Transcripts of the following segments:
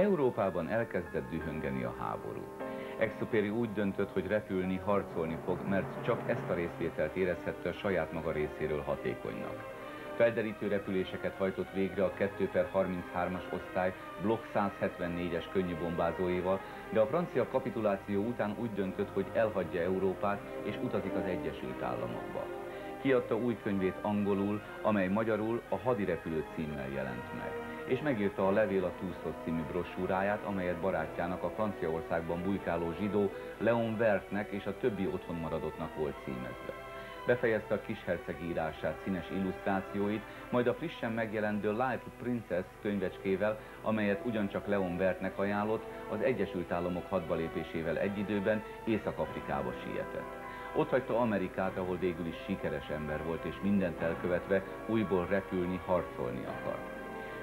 Európában elkezdett dühöngeni a háború. Exupéry úgy döntött, hogy repülni, harcolni fog, mert csak ezt a részvételt érezhette a saját maga részéről hatékonynak. Felderítő repüléseket hajtott végre a 2/33-as osztály Block 174-es könnyű bombázóival, de a francia kapituláció után úgy döntött, hogy elhagyja Európát és utazik az Egyesült Államokba. Kiadta új könyvét angolul, amely magyarul a Hadirepülő címmel jelent meg, és megírta a Levél a túlszhoz című brossúráját, amelyet barátjának, a Franciaországban bujkáló zsidó Léon Wertnek és a többi otthonmaradottnak volt címezve. Befejezte a kisherceg írását, színes illusztrációit, majd a frissen megjelent The Little Princess könyvecskével, amelyet ugyancsak Léon Wertnek ajánlott, az Egyesült Államok hadbalépésével egy időben Észak-Afrikába sietett. Ott hagyta Amerikát, ahol végül is sikeres ember volt, és mindent elkövetve újból repülni, harcolni akart.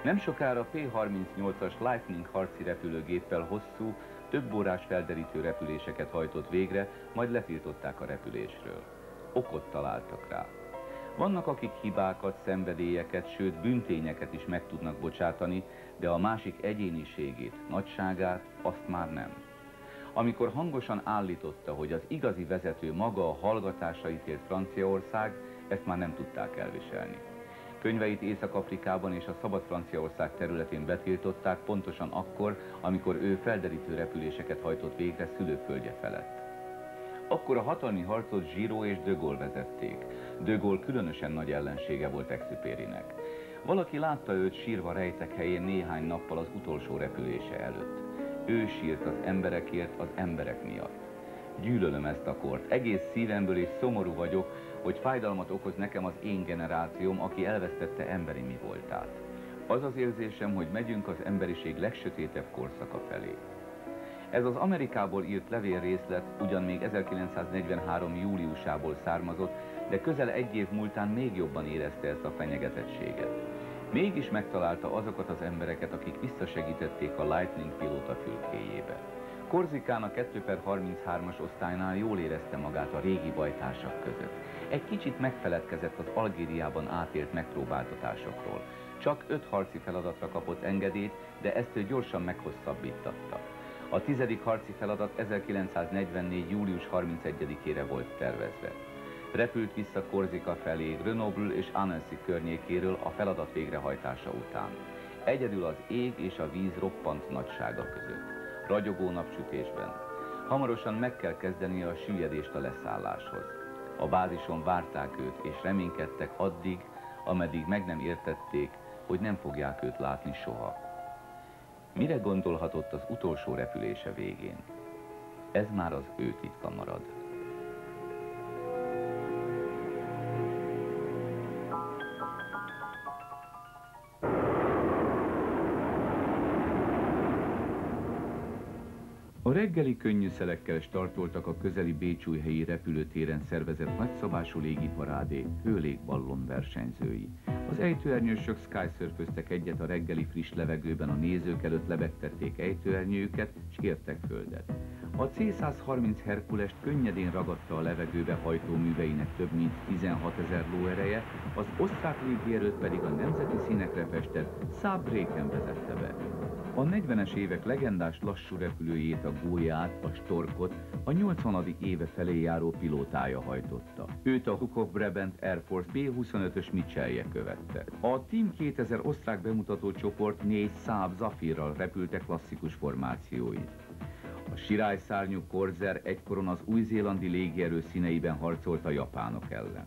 Nem sokára P-38-as Lightning harci repülőgéppel hosszú, több órás felderítő repüléseket hajtott végre, majd letiltották a repülésről. Okot találtak rá. Vannak, akik hibákat, szenvedélyeket, sőt bűntényeket is meg tudnak bocsátani, de a másik egyéniségét, nagyságát azt már nem. Amikor hangosan állította, hogy az igazi vezető maga a hallgatásra ítélt Franciaország, ezt már nem tudták elviselni. Könyveit Észak-Afrikában és a szabad Franciaország területén betiltották pontosan akkor, amikor ő felderítő repüléseket hajtott végre szülőföldje felett. Akkor a hatalmi harcot Giraud és de Gaulle vezették. De Gaulle különösen nagy ellensége volt Exupérynek. Valaki látta őt sírva rejtek helyén néhány nappal az utolsó repülése előtt. Ő sírt az emberekért, az emberek miatt. Gyűlölöm ezt a kort. Egész szívemből és szomorú vagyok, hogy fájdalmat okoz nekem az én generációm, aki elvesztette emberi mi voltát. Az az érzésem, hogy megyünk az emberiség legsötétebb korszaka felé. Ez az Amerikából írt levélrészlet ugyan még 1943. júliusából származott, de közel egy év múltán még jobban érezte ezt a fenyegetettséget. Mégis megtalálta azokat az embereket, akik visszasegítették a Lightning pilóta fülkéjébe. Korzikán a 2/33-as osztálynál jól érezte magát a régi bajtársak között. Egy kicsit megfeledkezett az Algériában átélt megpróbáltatásokról. Csak 5 harci feladatra kapott engedélyt, de ezt ő gyorsan meghosszabbítatta. A 10. harci feladat 1944. július 31-ére volt tervezve. Repült vissza Korzika felé Grenoble és Annecy környékéről a feladat végrehajtása után. Egyedül az ég és a víz roppant nagysága között. Ragyogó napsütésben. Hamarosan meg kell kezdenie a süllyedést a leszálláshoz. A bázison várták őt és reménykedtek addig, ameddig meg nem értették, hogy nem fogják őt látni soha. Mire gondolhatott az utolsó repülése végén? Ez már az ő titka marad. A reggeli könnyűszelekkel startoltak a közeli Bécsújhelyi repülőtéren szervezett nagyszabású légiparádé hőlégballon versenyzői. Az ejtőernyősök skysurföztek egyet a reggeli friss levegőben, a nézők előtt lebegtették ejtőernyőjüket, és értek földet. A C-130 Herkulest könnyedén ragadta a levegőbe hajtóműveinek több mint 16 000 lóereje, az osztrák légierőt pedig a nemzeti színekre festett Saarbrücken vezette be. A 40-es évek legendás lassú repülőjét, a Gólyát, a Storkot a 80. éve felé járó pilótája hajtotta. Őt a Hukow Brabant Air Force B-25-ös Mitchellje követte. A Team 2000 osztrák bemutató csoport 4 Saab Zafirral repülte klasszikus formációit. A sirályszárnyú Corsair egykoron az új-zélandi légierő színeiben harcolt a japánok ellen.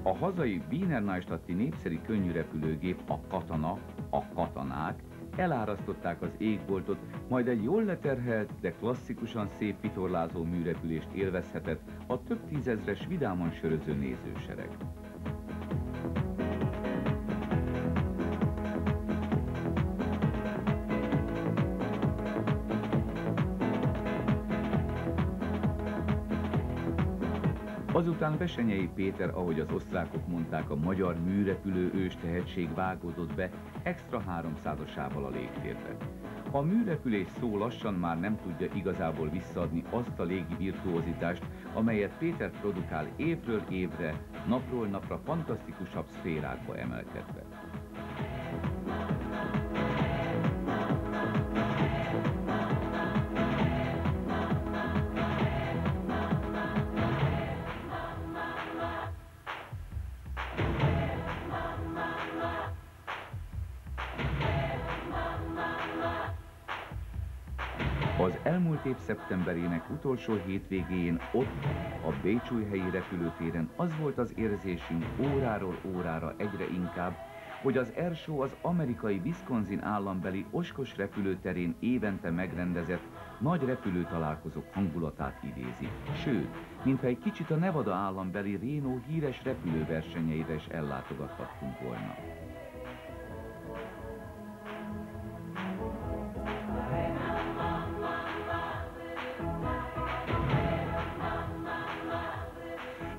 A hazai Wiener Neustadti népszerű könnyűrepülőgép, a Katana, a Katanák elárasztották az égboltot, majd egy jól leterhelt, de klasszikusan szép vitorlázó műrepülést élvezhetett a több tízezres vidáman söröző nézősereg. Azután Vesenyei Péter, ahogy az osztrákok mondták, a magyar műrepülő ős tehetség vágódott be extra 300-asával a légtérbe. A műrepülés szó lassan már nem tudja igazából visszaadni azt a légi virtuózitást, amelyet Péter produkál évről évre, napról napra fantasztikusabb szférákba emelkedve. elmúlt év szeptemberének utolsó hétvégén ott, a Bécsújhelyi repülőtéren az volt az érzésünk óráról órára egyre inkább, hogy az Air Show az amerikai Wisconsin állambeli Oshkosh repülőterén évente megrendezett nagy repülőtalálkozók hangulatát idézi. Sőt, mintha egy kicsit a Nevada állambeli Reno híres repülőversenyeire is ellátogathattunk volna.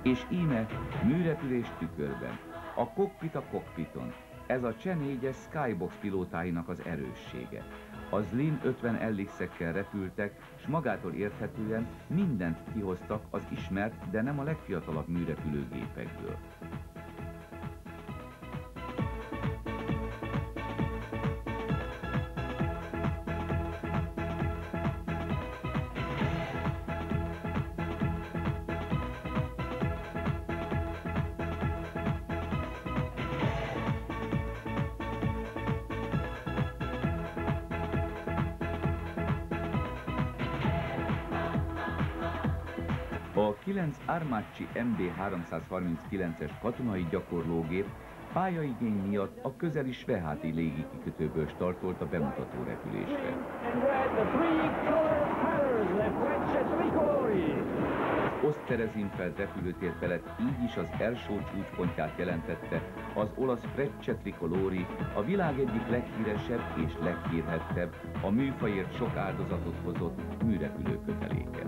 És íme műrepülés tükörben, a kokpit a kokpiton. Ez a Che 4-es Skybox pilótáinak az erőssége. A Slim 50 LX-ekkel repültek, s magától érthetően mindent kihoztak az ismert, de nem a legfiatalabb műrepülőgépekből. A 9 Armacchi MB-339-es katonai gyakorlógép pályaigény miatt a közeli Sveháti légikikötőből startolt a bemutató repülésre. Az Oszterezinfeld repülőtér felett így is az Air Show csúcspontját jelentette az olasz Frecce Tricolori, a világ egyik leghíresebb és leghírhettebb, a műfajért sok áldozatot hozott műrepülő köteléke.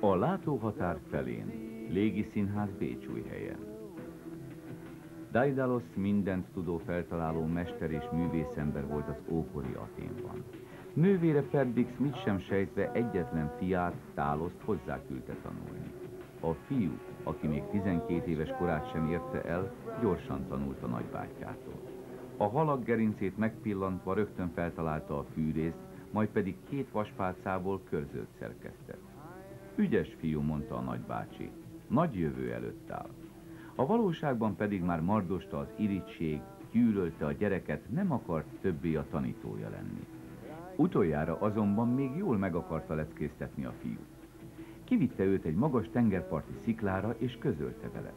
A látóhatár felén, légiszínház Bécsújhelyen. Daidalos mindent tudó feltaláló mester és művészember volt az ókori Athénban. Nővére Perdix mit sem sejtve egyetlen fiát, Táloszt hozzáküldte tanulni. A fiú, aki még 12 éves korát sem érte el, gyorsan tanult a nagybátyjától. A halak gerincét megpillantva rögtön feltalálta a fűrészt, majd pedig 2 vaspálcából körzőt szerkesztett. Ügyes fiú, mondta a nagybácsi, nagy jövő előtt áll. A valóságban pedig már mardosta az irigység, gyűlölte a gyereket, nem akart többé a tanítója lenni. Utoljára azonban még jól meg akarta leckéztetni a fiút. Kivitte őt egy magas tengerparti sziklára és közölte vele.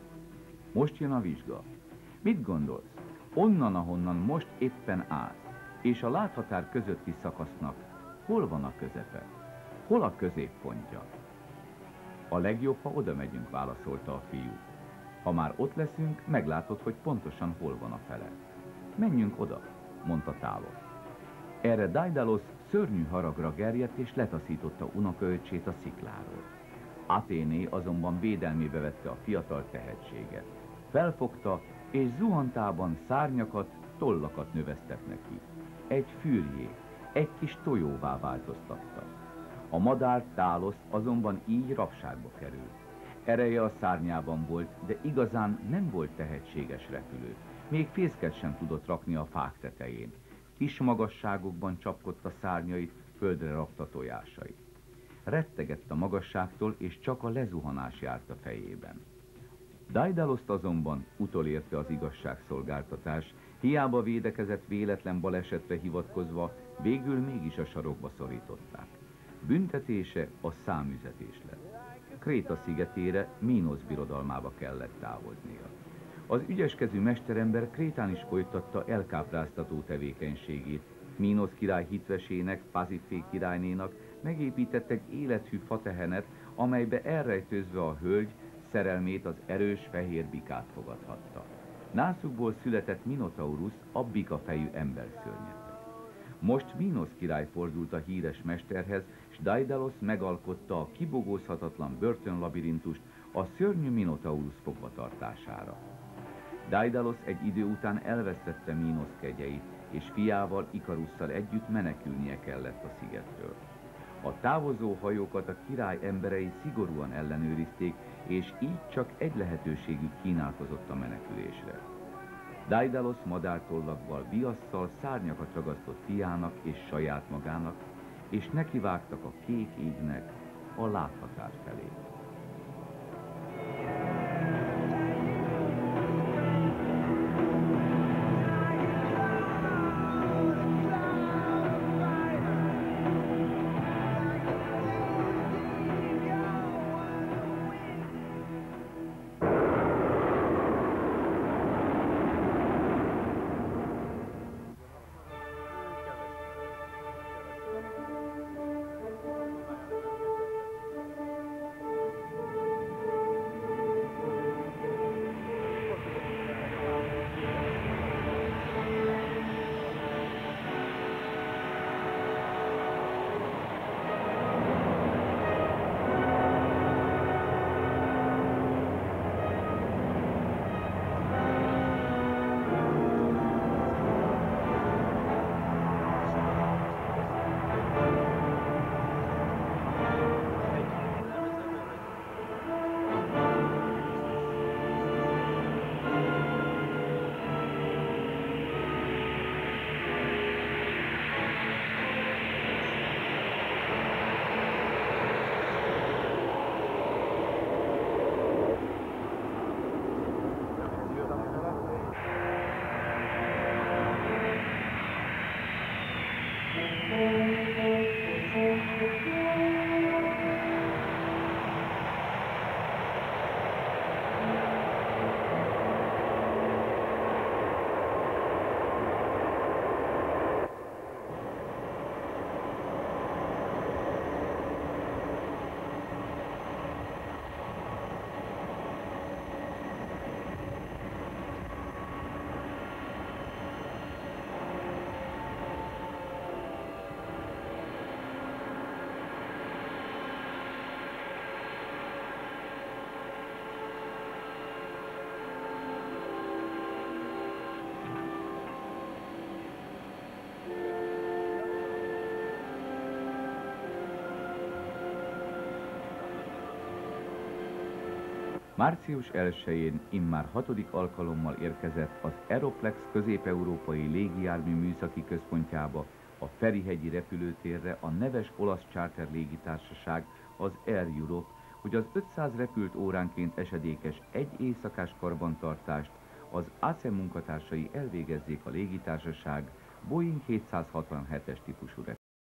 Most jön a vizsga. Mit gondolsz? Onnan, ahonnan most éppen állsz, és a láthatár közötti szakasznak hol van a közepe? Hol a középpontja? A legjobb, ha oda megyünk, válaszolta a fiú. Ha már ott leszünk, meglátod, hogy pontosan hol van a fele. Menjünk oda, mondta Tálos. Erre Daidalos szörnyű haragra gerjedt és letaszította unokaöccsét a szikláról. Athéné azonban védelmébe vette a fiatal tehetséget. Felfogta, és zuhantában szárnyakat, tollakat növesztett neki. Egy fűrjét, egy kis tojóvá változtatta. A madár Tálosz azonban így rabságba került. Ereje a szárnyában volt, de igazán nem volt tehetséges repülő. Még fészket sem tudott rakni a fák tetején. Kis magasságokban csapkodta szárnyait, földre rakta tojásait. rettegett a magasságtól, és csak a lezuhanás járt a fejében. Daidaloszt azonban utolérte az igazságszolgáltatás, hiába védekezett véletlen balesetre hivatkozva, végül mégis a sarokba szorították. Büntetése a számüzetés lett. Kréta szigetére, Mínosz birodalmába kellett távoznia. Az ügyeskezű mesterember Krétán is folytatta elkápráztató tevékenységét. Mínosz király hitvesének, Pazifé királynénak megépített egy élethű fatehenet, amelybe elrejtőzve a hölgy szerelmét, az erős fehér bikát fogadhatta. Nászukból született Minotaurus, a bika fejű emberszörnyet. Most Mínosz király fordult a híres mesterhez, s Daidalos megalkotta a kibogózhatatlan börtönlabirintust a szörnyű Minotaurus fogvatartására. Daidalos egy idő után elvesztette Mínosz kegyeit, és fiával, Ikarusszal együtt menekülnie kellett a szigetről. A távozó hajókat a király emberei szigorúan ellenőrizték, és így csak egy lehetőségük kínálkozott a menekülésre. Daidalos madártollakval, viasszal szárnyakat ragasztott fiának és saját magának, és nekivágtak a kék égnek, a láthatár felé. Március 1-én immár 6. alkalommal érkezett az Aeroplex közép-európai légijármű műszaki központjába, a Ferihegyi repülőtérre a neves olasz charter légitársaság, az Air Europe, hogy az 500 repült óránként esedékes egy éjszakás karbantartást az ACE munkatársai elvégezzék a légitársaság Boeing 767-es típusú repülőgépével.